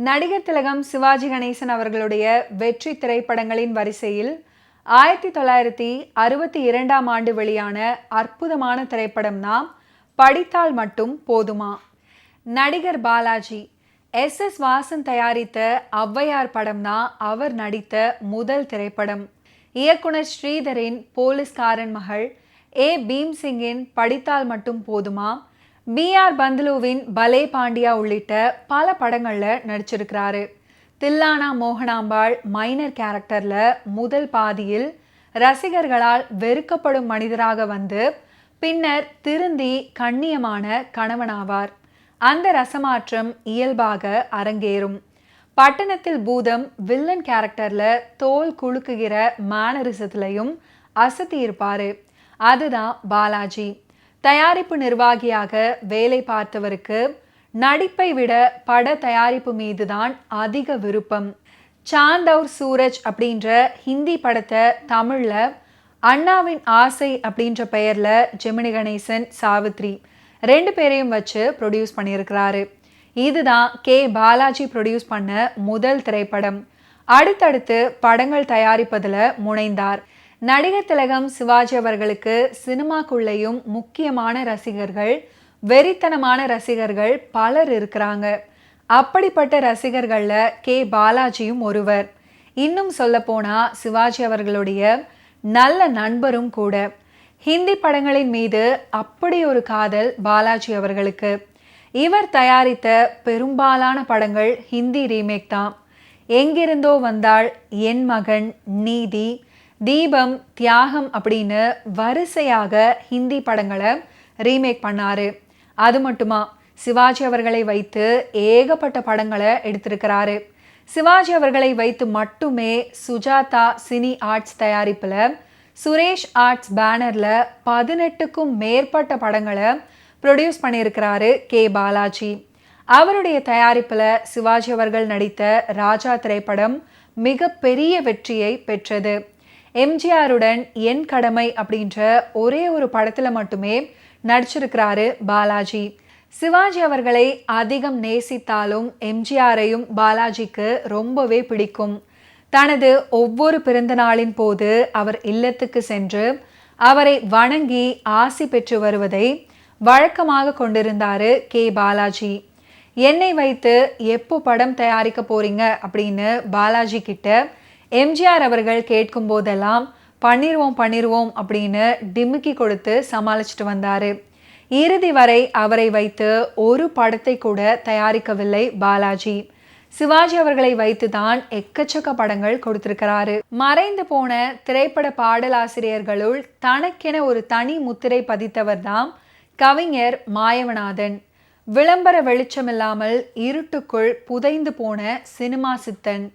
நடிகர் திலகம் சிவாஜி கணேசன் அவர்களுடைய வெற்றி திரைப்படங்களின் வரிசையில் 1962ஆம் ஆண்டு வெளியான அற்புதமான திரைப்படம் தான் படித்தால் மட்டும் போதுமா. நடிகர் பாலாஜி எஸ் வாசன் தயாரித்த ஔவையார் படம் தான் அவர் நடித்த முதல் திரைப்படம். இயக்குனர் ஸ்ரீதரின் போலீஸ்காரன் மகள், பீம்சிங்கின் படித்தால் மட்டும் போதுமா, BR பந்துலுவின் பலே பாண்டியா உள்ளிட்ட பல படங்களில் நடிச்சிருக்கிறாரு. தில்லானா மோகனாம்பாள் மைனர் கேரக்டரில் முதல் பாதியில் ரசிகர்களால் வெறுக்கப்படும் மனிதராக வந்து பின்னர் திருந்தி கண்ணியமான கணவனாவார். அந்த ரசமாற்றம் இயல்பாக அரங்கேறும். பட்டணத்தில் பூதம் வில்லன் கேரக்டரில் தோல் குலுக்குகிற மேனரிசத்துலையும் அசத்தி இருப்பார். அதுதான் பாலாஜி. தயாரிப்பு நிர்வாகியாக வேலை பார்த்தவருக்கு நடிப்பை விட பட தயாரிப்பு மீதுதான் அதிக விருப்பம். சாந்த் அவுர் சூரஜ் அப்படின்ற ஹிந்தி படத்தை தமிழில் அண்ணாவின் ஆசை அப்படின்ற பெயரில் ஜெமினி கணேசன், சாவித்ரி 2 பேரையும் வச்சு ப்ரொடியூஸ் பண்ணியிருக்கிறாரு. இதுதான் பாலாஜி ப்ரொடியூஸ் பண்ண முதல் திரைப்படம். அடுத்தடுத்து படங்கள் தயாரிப்பதில் முனைந்தார். நடிகர் திலகம் சிவாஜி அவர்களுக்கு சினிமாக்குள்ளேயும் முக்கியமான ரசிகர்கள், வெறித்தனமான ரசிகர்கள் பலர் இருக்கிறாங்க. அப்படிப்பட்ட ரசிகர்களில் பாலாஜியும் ஒருவர். இன்னும் சொல்லப்போனால் சிவாஜி அவர்களுடைய நல்ல நண்பரும் கூட. ஹிந்தி படங்களின் மீது அப்படி ஒரு காதல் பாலாஜி அவர்களுக்கு. இவர் தயாரித்த பெரும்பாலான படங்கள் ஹிந்தி ரீமேக் தான். எங்கிருந்தோ வந்தாள், என் மகன், நீதி, தீபம், தியாகம் அப்படின்னு வரிசையாக ஹிந்தி படங்களை ரீமேக் பண்ணாரு. அது மட்டுமா, சிவாஜி அவர்களை வைத்து ஏகப்பட்ட படங்களை எடுத்திருக்கிறாரு. சிவாஜி அவர்களை வைத்து மட்டுமே சுஜாதா சினி ஆர்ட்ஸ் தயாரிப்பில் சுரேஷ் ஆர்ட்ஸ் பேனரில் 18க்கும் மேற்பட்ட படங்களை ப்ரொடியூஸ் பண்ணியிருக்கிறாரு பாலாஜி. அவருடைய தயாரிப்பில் சிவாஜி அவர்கள் நடித்த ராஜா திரைப்படம் மிகப்பெரிய வெற்றியை பெற்றது. எம்ஜிஆருடன் என் கடமை அப்படின்ற ஒரே ஒரு படத்தில் மட்டுமே நடிச்சிருக்கிறாரு பாலாஜி. சிவாஜி அவர்களை அதிகம் நேசித்தாலும் எம்ஜிஆரையும் பாலாஜிக்கு ரொம்பவே பிடிக்கும். தனது ஒவ்வொரு பிறந்த நாளின் போது அவர் இல்லத்துக்கு சென்று அவரை வணங்கி ஆசி பெற்று வருவதை வழக்கமாக கொண்டிருந்தாரு பாலாஜி. என்னை வைத்து எப்போ படம் தயாரிக்க போறீங்க அப்படின்னு பாலாஜி கிட்ட எம்ஜிஆர் அவர்கள் கேட்கும் போதெல்லாம் பண்ணிடுவோம் அப்படின்னு டிமிக்கி கொடுத்து சமாளிச்சுட்டு வந்தார். இறுதி வரை அவரை வைத்து ஒரு படத்தை கூட தயாரிக்கவில்லை பாலாஜி. சிவாஜி அவர்களை வைத்து தான் எக்கச்சக்க படங்கள் கொடுத்திருக்கிறாரு. மறைந்து போன திரைப்பட பாடலாசிரியர்களுள் தனக்கென ஒரு தனி முத்திரை பதித்தவர் தான் கவிஞர் மாயவநாதன். விளம்பர வெளிச்சமில்லாமல் இருட்டுக்குள் புதைந்து போன சினிமா சித்தன்.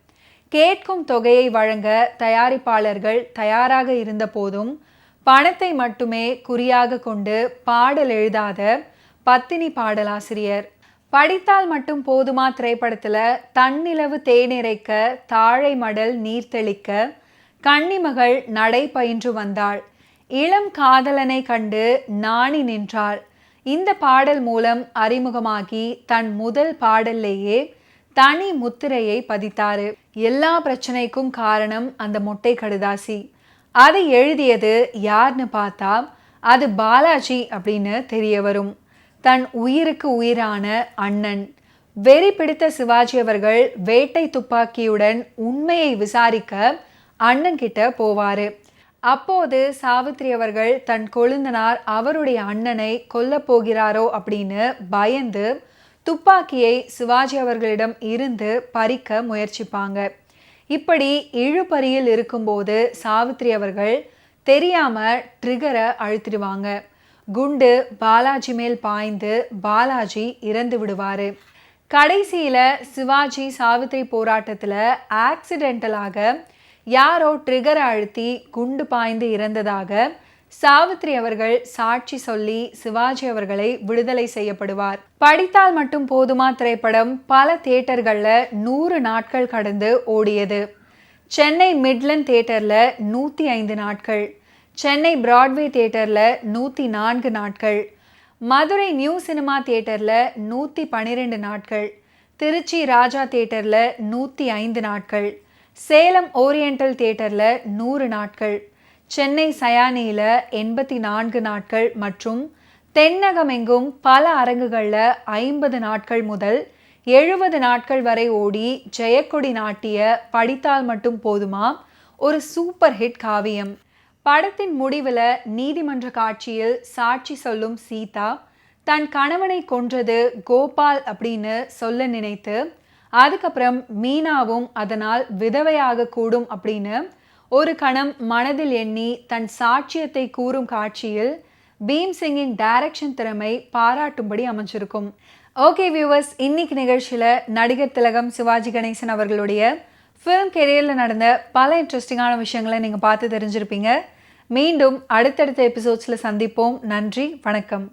கேட்கும் தொகையை வழங்க தயாரிப்பாளர்கள் தயாராக இருந்த போதும் பணத்தை மட்டுமே குறியாக கொண்டு பாடல் எழுதாத பத்தினி பாடலாசிரியர். படித்தால் மட்டும் போதுமா திரைப்படத்தில் தன்னிலவு தேனிறைக்க, தாழை மடல் நீர் தெளிக்க, கன்னிமகள் நடை பயின்று வந்தாள், இளம் காதலனை கண்டு நாணி நின்றாள். இந்த பாடல் மூலம் அறிமுகமாகி தன் முதல் பாடல்லேயே தனி முத்திரையை பதித்தாரு. எல்லா பிரச்சனைக்கும் காரணம் அந்த மொட்டை கடுதாசி. அதை எழுதியது யார்னு பார்த்தா அது பாலாஜி அப்படின்னு தெரிய வரும். தன் உயிருக்கு உயிரான அண்ணன். வெறி பிடித்த சிவாஜி அவர்கள் வேட்டை துப்பாக்கியுடன் உண்மையை விசாரிக்க அண்ணன் கிட்ட போவாரு. அப்போது சாவித்ரி அவர்கள் தன் கொழுந்தனார் அவருடைய அண்ணனை கொல்ல போகிறாரோ அப்படின்னு பயந்து துப்பாக்கியை சிவாஜி அவர்களிடம் இருந்து பறிக்க முயற்சிப்பாங்க. இப்படி இழுபறியில் இருக்கும்போது சாவித்ரி அவர்கள் தெரியாம ட்ரிகரை அழுத்திடுவாங்க. குண்டு பாலாஜி மேல் பாய்ந்து பாலாஜி இறந்து விடுவாரு. கடைசியில சிவாஜி சாவித்ரி போராட்டத்தில் ஆக்சிடென்டலாக யாரோ ட்ரிகரை அழுத்தி குண்டு பாய்ந்து இறந்ததாக சாவித்ரி அவர்கள் சாட்சி சொல்லி சிவாஜி அவர்களை விடுதலை செய்யப்படுவார். படித்தால் மட்டும் போதுமா திரைப்படம் பல தியேட்டர்களில் 100 நாட்கள் கடந்து ஓடியது. சென்னை மிட்லண்ட் தியேட்டரில் 105 நாட்கள், சென்னை பிராட்வே தியேட்டரில் 104 நாட்கள், மதுரை நியூ சினிமா தியேட்டரில் 112 நாட்கள், திருச்சி ராஜா தியேட்டரில் 105 நாட்கள், சேலம் ஓரியண்டல் தியேட்டரில் 100 நாட்கள், சென்னை சயானியில் 84 நாட்கள் மற்றும் தென்னகமெங்கும் பல அரங்குகளில் 50 நாட்கள் முதல் 70 நாட்கள் வரை ஓடி ஜெயக்கொடி நாட்டிய படித்தால் மட்டும் போதுமா ஒரு சூப்பர் ஹிட் காவியம். படத்தின் முடிவில் நீதிமன்ற காட்சியில் சாட்சி சொல்லும் சீதா தன் கணவனை கொன்றது கோபால் அப்படின்னு சொல்ல நினைத்து அதுக்கப்புறம் மீனாவும் அதனால் விதவையாக கூடும் அப்படின்னு ஒரு கணம் மனதில் எண்ணி தன் சாட்சியத்தை கூறும் காட்சியில் பீம்சிங்கின் டைரக்ஷன் திறமை பாராட்டும்படி அமைஞ்சிருக்கும். ஓகே வியூவர்ஸ், இன்னைக்கு நிகழ்ச்சியில் நடிகர் திலகம் சிவாஜி கணேசன் அவர்களுடைய ஃபிலிம் கெரியரில் நடந்த பல இன்ட்ரெஸ்டிங்கான விஷயங்களை நீங்கள் பார்த்து தெரிஞ்சிருப்பீங்க. மீண்டும் அடுத்தடுத்த எபிசோட்ஸில் சந்திப்போம். நன்றி, வணக்கம்.